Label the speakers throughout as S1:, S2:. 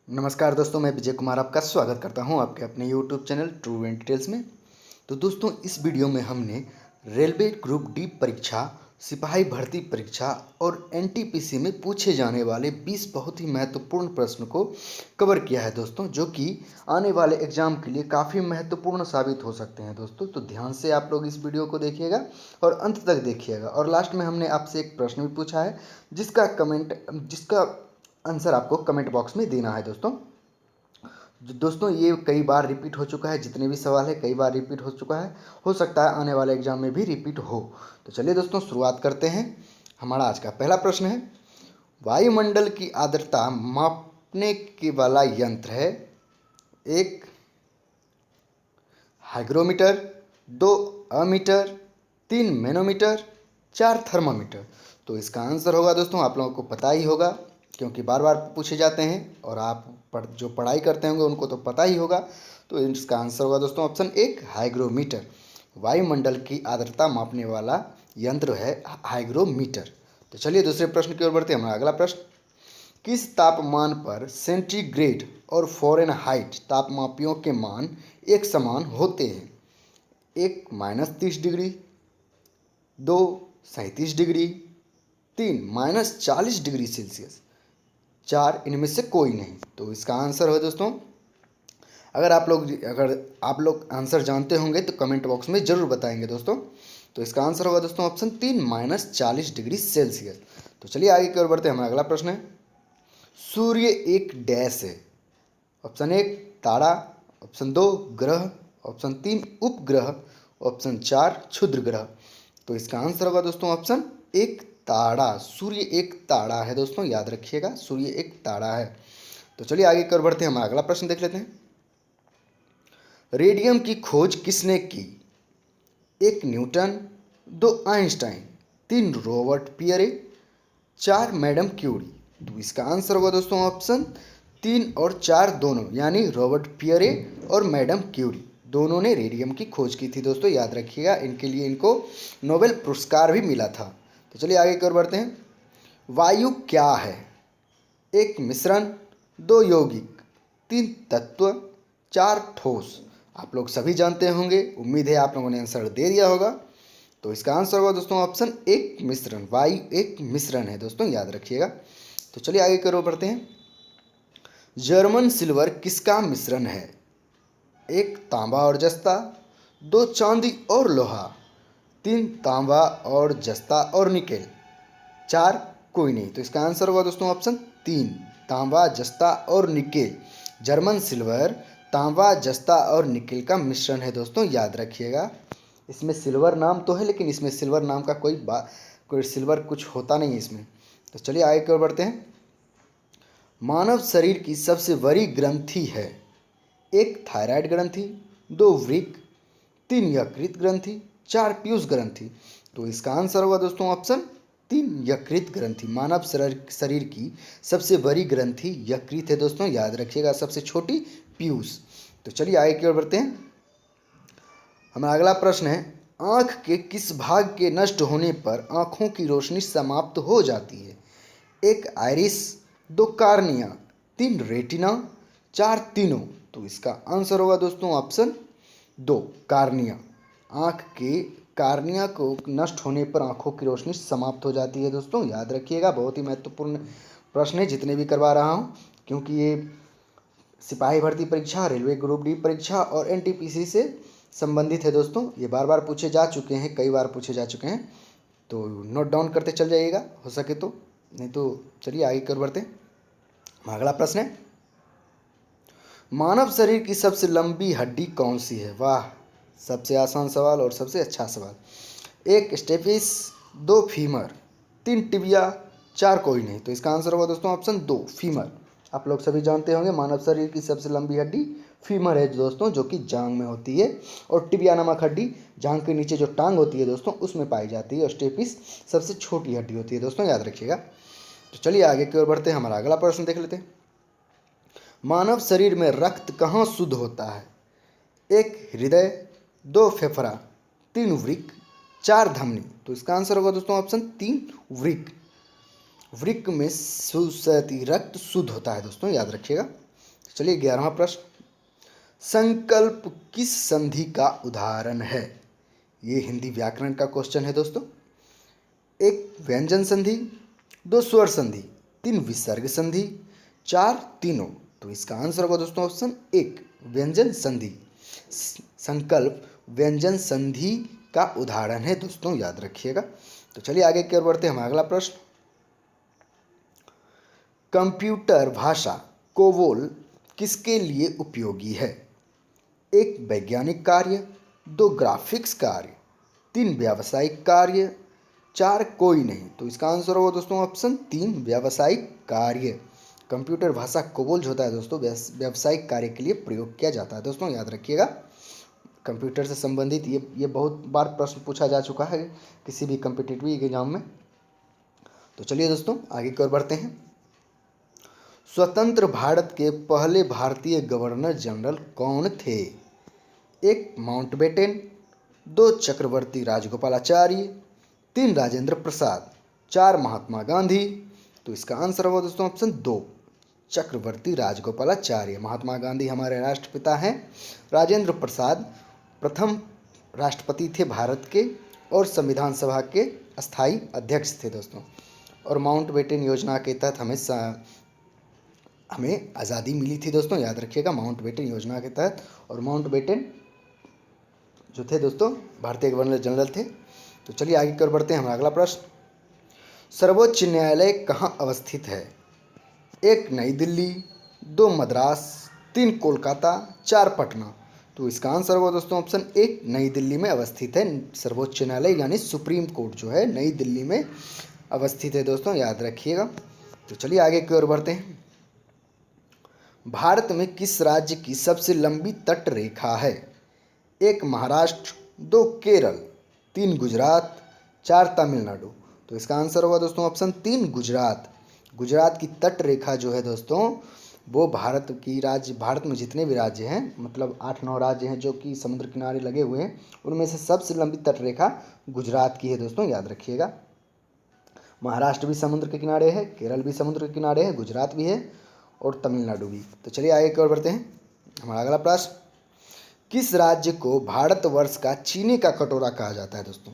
S1: नमस्कार दोस्तों, मैं विजय कुमार आपका स्वागत करता हूं आपके अपने YouTube channel true and details में। तो दोस्तों, इस वीडियो में हमने रेलवे ग्रुप डी परीक्षा, सिपाही भर्ती परीक्षा और एनटीपीसी में पूछे जाने वाले 20 बहुत ही महत्वपूर्ण प्रश्न को कवर किया है दोस्तों, जो कि आने वाले एग्जाम के लिए काफ़ी महत्वपूर्ण साबित हो सकते हैं दोस्तों। तो ध्यान से आप लोग इस वीडियो को देखिएगा और अंत तक देखिएगा। और लास्ट में हमने आपसे एक प्रश्न भी पूछा है जिसका आंसर आपको कमेंट बॉक्स में देना है दोस्तों। दोस्तों, ये कई बार रिपीट हो चुका है, जितने भी सवाल है कई बार रिपीट हो चुका है, हो सकता है आने वाले एग्जाम में भी रिपीट हो। तो चलिए दोस्तों, शुरुआत करते हैं। हमारा आज का पहला प्रश्न है, वायुमंडल की आर्द्रता मापने के वाला यंत्र है। एक हाइग्रोमीटर, दो अमीटर, तीन मैनोमीटर, चार थर्मामीटर। तो इसका आंसर होगा दोस्तों, आप लोगों को पता ही होगा क्योंकि बार बार पूछे जाते हैं और आप जो पढ़ाई करते होंगे उनको तो पता ही होगा। तो इसका आंसर होगा दोस्तों ऑप्शन एक, हाइग्रोमीटर। वायुमंडल की आर्द्रता मापने वाला यंत्र है हाइग्रोमीटर। तो चलिए दूसरे प्रश्न की ओर बढ़ते हैं। हमारा अगला प्रश्न, किस तापमान पर सेंटीग्रेड और फ़ारेनहाइट तापमापियों के मान एक समान होते हैं? एक -30 डिग्री, दो 37 डिग्री, तीन -40 डिग्री सेल्सियस, चार इनमें से कोई नहीं। तो इसका आंसर हो दोस्तों, अगर आप लोग आंसर जानते होंगे तो कमेंट बॉक्स में ज़रूर बताएंगे दोस्तों। तो इसका आंसर होगा दोस्तों ऑप्शन तीन, -40 डिग्री सेल्सियस। तो चलिए आगे की ओर बढ़ते हैं। हमारा अगला प्रश्न है, सूर्य एक डैश है। ऑप्शन एक तारा, ऑप्शन दो ग्रह, ऑप्शन तीन उपग्रह, ऑप्शन चार क्षुद्र ग्रह। तो इसका आंसर होगा दोस्तों ऑप्शन एक, तारा। सूर्य एक तारा है दोस्तों, याद रखिएगा, सूर्य एक तारा है। तो चलिए आगे की ओर बढ़ते हैं। हमारा अगला प्रश्न देख लेते हैं, रेडियम की खोज किसने की? एक न्यूटन, दो आइंस्टाइन, तीन रॉबर्ट पियरे, चार मैडम क्यूरी। तो इसका आंसर होगा दोस्तों ऑप्शन तीन और चार दोनों, यानी रॉबर्ट पियरे और मैडम क्यूरी दोनों ने रेडियम की खोज की थी दोस्तों, याद रखिएगा। इनके लिए इनको नोबेल पुरस्कार भी मिला था। तो चलिए आगे की ओर बढ़ते हैं। वायु क्या है? एक मिश्रण, दो यौगिक, तीन तत्व, चार ठोस। आप लोग सभी जानते होंगे, उम्मीद है आप लोगों ने आंसर दे दिया होगा। तो इसका आंसर होगा दोस्तों ऑप्शन एक, मिश्रण। वायु एक मिश्रण है दोस्तों, याद रखिएगा। तो चलिए आगे की ओर बढ़ते हैं। जर्मन सिल्वर किसका मिश्रण है? एक तांबा और जस्ता, दो चांदी और लोहा, तीन तांबा और जस्ता और निकेल, चार कोई नहीं। तो इसका आंसर होगा दोस्तों ऑप्शन तीन, तांबा जस्ता और निकेल। जर्मन सिल्वर तांबा जस्ता और निकेल का मिश्रण है दोस्तों, याद रखिएगा। इसमें सिल्वर नाम तो है, लेकिन इसमें सिल्वर नाम का कोई सिल्वर कुछ होता नहीं है इसमें। तो चलिए आगे की ओर बढ़ते हैं। मानव शरीर की सबसे बड़ी ग्रंथि है। एक थायराइड ग्रंथि, दो वृक्क, तीन यकृत ग्रंथि, चार पीयूष ग्रंथि। तो इसका आंसर होगा दोस्तों ऑप्शन तीन, यकृत ग्रंथि। मानव शरीर की सबसे बड़ी ग्रंथि यकृत है दोस्तों, याद रखिएगा। सबसे छोटी पीयूष। तो चलिए आगे की ओर बढ़ते हैं। हमारा अगला प्रश्न है, आँख के किस भाग के नष्ट होने पर आँखों की रोशनी समाप्त हो जाती है? एक आइरिस, दो कार्निया, तीन रेटिना, चार तीनों। तो इसका आंसर होगा दोस्तों ऑप्शन दो, कार्निया। आँख के कार्निया को नष्ट होने पर आँखों की रोशनी समाप्त हो जाती है दोस्तों, याद रखिएगा। बहुत ही महत्वपूर्ण प्रश्न है, जितने भी करवा रहा हूँ, क्योंकि ये सिपाही भर्ती परीक्षा, रेलवे ग्रुप डी परीक्षा और एनटीपीसी से संबंधित है दोस्तों। ये बार बार पूछे जा चुके हैं, कई बार पूछे जा चुके हैं। तो नोट डाउन करते चल जाइएगा हो सके तो, नहीं तो चलिए आगे कर बढ़ते हैं। अगला प्रश्न है, मानव शरीर की सबसे लंबी हड्डी कौन सी है? वाह, सबसे आसान सवाल और सबसे अच्छा सवाल। एक स्टेपिस, दो फीमर, तीन टिबिया, चार कोई नहीं। तो इसका आंसर होगा दोस्तों ऑप्शन दो, फीमर। आप लोग सभी जानते होंगे मानव शरीर की सबसे लंबी हड्डी फीमर है दोस्तों, जो कि जांग में होती है। और टिबिया नामक हड्डी जांग के नीचे जो टांग होती है दोस्तों, उसमें पाई जाती है। और स्टेपिस सबसे छोटी हड्डी होती है दोस्तों, याद रखिएगा। तो चलिए आगे की ओर बढ़ते हैं। हमारा अगला प्रश्न देख लेते हैं, मानव शरीर में रक्त कहाँ शुद्ध होता है? एक हृदय, दो फेफड़ा, तीन वृक्क, चार धमनी। तो इसका आंसर होगा दोस्तों ऑप्शन तीन, वृक्क। वृक्क में रक्त शुद्ध होता है दोस्तों, याद रखिएगा। चलिए 11वां प्रश्न, संकल्प किस संधि का उदाहरण है? ये हिंदी व्याकरण का क्वेश्चन है दोस्तों। एक व्यंजन संधि, दो स्वर संधि, तीन विसर्ग संधि, चार तीनों। तो इसका आंसर होगा दोस्तों ऑप्शन एक, व्यंजन संधि। संकल्प व्यंजन संधि का उदाहरण है दोस्तों, याद रखिएगा। तो चलिए आगे की ओर बढ़ते हैं। हमारा अगला प्रश्न, कंप्यूटर भाषा कोबोल किसके लिए उपयोगी है? एक वैज्ञानिक कार्य, दो ग्राफिक्स कार्य, तीन व्यावसायिक कार्य, चार कोई नहीं। तो इसका आंसर होगा दोस्तों ऑप्शन तीन, व्यावसायिक कार्य। कंप्यूटर भाषा कोबोल जो होता है दोस्तों व्यावसायिक कार्य के लिए प्रयोग किया जाता है दोस्तों, याद रखिएगा। कंप्यूटर से संबंधित ये बहुत बार प्रश्न पूछा जा चुका है किसी भी कॉम्पिटिटिव एग्जाम में। तो चलिए दोस्तों आगे की ओर बढ़ते हैं। स्वतंत्र भारत के पहले भारतीय गवर्नर जनरल कौन थे? एक माउंटबेटन, दो चक्रवर्ती राजगोपालाचारी, तीन राजेंद्र प्रसाद, चार महात्मा गांधी। तो इसका आंसर होगा दोस्तों ऑप्शन दो, चक्रवर्ती राजगोपालाचार्य। महात्मा गांधी हमारे राष्ट्रपिता हैं। राजेंद्र प्रसाद प्रथम राष्ट्रपति थे भारत के और संविधान सभा के अस्थाई अध्यक्ष थे दोस्तों। और माउंटबेटन योजना के तहत हमें आज़ादी मिली थी दोस्तों, याद रखिएगा। माउंटबेटन योजना के तहत, और माउंटबेटन जो थे दोस्तों भारतीय गवर्नर जनरल थे। तो चलिए आगे की ओर बढ़ते हैं। हमारा अगला प्रश्न, सर्वोच्च न्यायालय कहाँ अवस्थित है? एक नई दिल्ली, दो मद्रास, तीन कोलकाता, चार पटना। तो इसका आंसर होगा दोस्तों ऑप्शन एक, नई दिल्ली में अवस्थित है सर्वोच्च न्यायालय, यानी सुप्रीम कोर्ट जो है नई दिल्ली में अवस्थित है दोस्तों, याद रखिएगा। तो चलिए आगे की ओर बढ़ते हैं। भारत में किस राज्य की सबसे लंबी तट रेखा है? एक महाराष्ट्र, दो केरल, तीन गुजरात, चार तमिलनाडु। तो इसका आंसर होगा दोस्तों ऑप्शन तीन, गुजरात। गुजरात की तट रेखा जो है दोस्तों वो भारत में जितने भी राज्य हैं, मतलब 8-9 राज्य हैं जो कि समुद्र किनारे लगे हुए हैं, उनमें से सबसे लंबी तट रेखा गुजरात की है दोस्तों, याद रखिएगा। महाराष्ट्र भी समुद्र के किनारे है, केरल भी समुद्र के किनारे है, गुजरात भी है और तमिलनाडु भी। तो चलिए आगे की ओर बढ़ते हैं। हमारा अगला प्रश्न, किस राज्य को भारतवर्ष का चीनी का कटोरा कहा जाता है दोस्तों?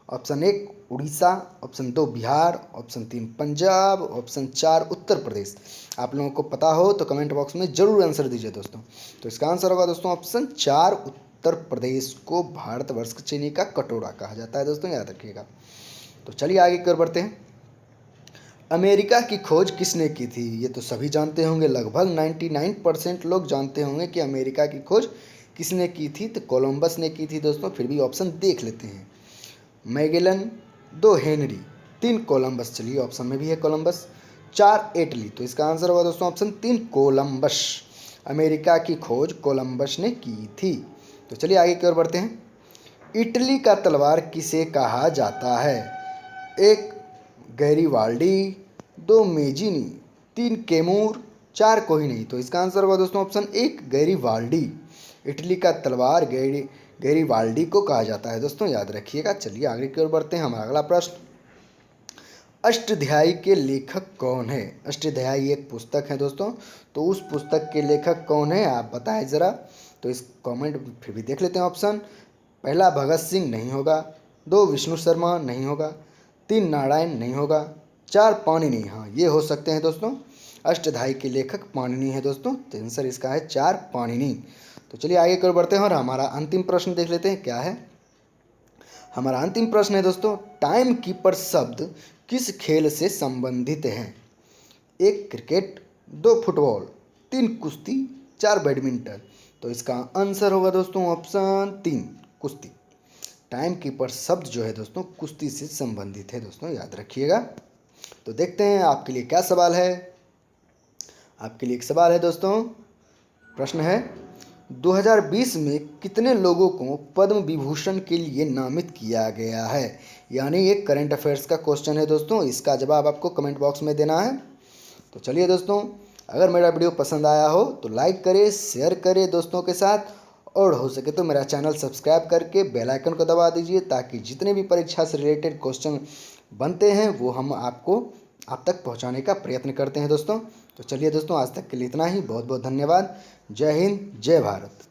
S1: ऑप्शन एक उड़ीसा, ऑप्शन दो बिहार, ऑप्शन तीन पंजाब, ऑप्शन चार उत्तर प्रदेश। आप लोगों को पता हो तो कमेंट बॉक्स में जरूर आंसर दीजिए दोस्तों। तो इसका आंसर होगा दोस्तों ऑप्शन चार, उत्तर प्रदेश को भारतवर्ष का चीनी का कटोरा कहा जाता है दोस्तों, याद रखिएगा। तो चलिए आगे की ओर बढ़ते हैं। अमेरिका की खोज किसने की थी? ये तो सभी जानते होंगे, लगभग 99% लोग जानते होंगे कि अमेरिका की खोज किसने की थी। तो कोलंबस ने की थी दोस्तों। फिर भी ऑप्शन देख लेते हैं। मैगेलन, दो हेनरी, तीन कोलंबस। चलिए ऑप्शन में भी है कोलंबस, चार इटली। तो इसका आंसर होगा दोस्तों ऑप्शन तीन, कोलंबस। अमेरिका की खोज कोलंबस ने की थी। तो चलिए आगे की ओर बढ़ते हैं। इटली का तलवार किसे कहा जाता है? एक गैरीवाल्डी, दो मेजिनी, तीन केमूर, चार कोई नहीं। तो इसका आंसर होगा दोस्तों ऑप्शन एक, गैरीवाल्डी। इटली का तलवार गैरीवाल्डी को कहा जाता है दोस्तों, याद रखिएगा। चलिए आगे की ओर बढ़ते हैं। हमारा अगला प्रश्न, अष्टध्यायी के लेखक कौन है? अष्टध्यायी एक पुस्तक है दोस्तों, तो उस पुस्तक के लेखक कौन है आप बताएं ज़रा। तो इस कमेंट फिर भी देख लेते हैं ऑप्शन। पहला भगत सिंह नहीं होगा, दो विष्णु शर्मा नहीं होगा, तीन नारायण नहीं होगा, चार पाणिनि। हाँ ये हो सकते हैं दोस्तों। अष्टध्यायी के लेखक पाणिनि है दोस्तों, तो आंसर इसका है चार, पाणिनि। तो चलिए आगे की ओर बढ़ते हैं और हमारा अंतिम प्रश्न देख लेते हैं क्या है। हमारा अंतिम प्रश्न है दोस्तों, टाइम कीपर शब्द किस खेल से संबंधित है? एक क्रिकेट, दो फुटबॉल, तीन कुश्ती, चार बैडमिंटन। तो इसका आंसर होगा दोस्तों ऑप्शन तीन, कुश्ती। टाइम कीपर शब्द जो है दोस्तों कुश्ती से संबंधित है दोस्तों, याद रखिएगा। तो देखते हैं आपके लिए क्या सवाल है। आपके लिए एक सवाल है दोस्तों। प्रश्न है, 2020 में कितने लोगों को पद्म विभूषण के लिए नामित किया गया है? यानी एक करंट अफेयर्स का क्वेश्चन है दोस्तों, इसका जवाब आपको कमेंट बॉक्स में देना है। तो चलिए दोस्तों, अगर मेरा वीडियो पसंद आया हो तो लाइक करें, शेयर करें दोस्तों के साथ, और हो सके तो मेरा चैनल सब्सक्राइब करके बेल आइकन को दबा दीजिए, ताकि जितने भी परीक्षा से रिलेटेड क्वेश्चन बनते हैं वो हम आप तक पहुंचाने का प्रयत्न करते हैं दोस्तों। तो चलिए दोस्तों, आज तक के लिए इतना ही। बहुत बहुत धन्यवाद। जय हिंद, जय भारत।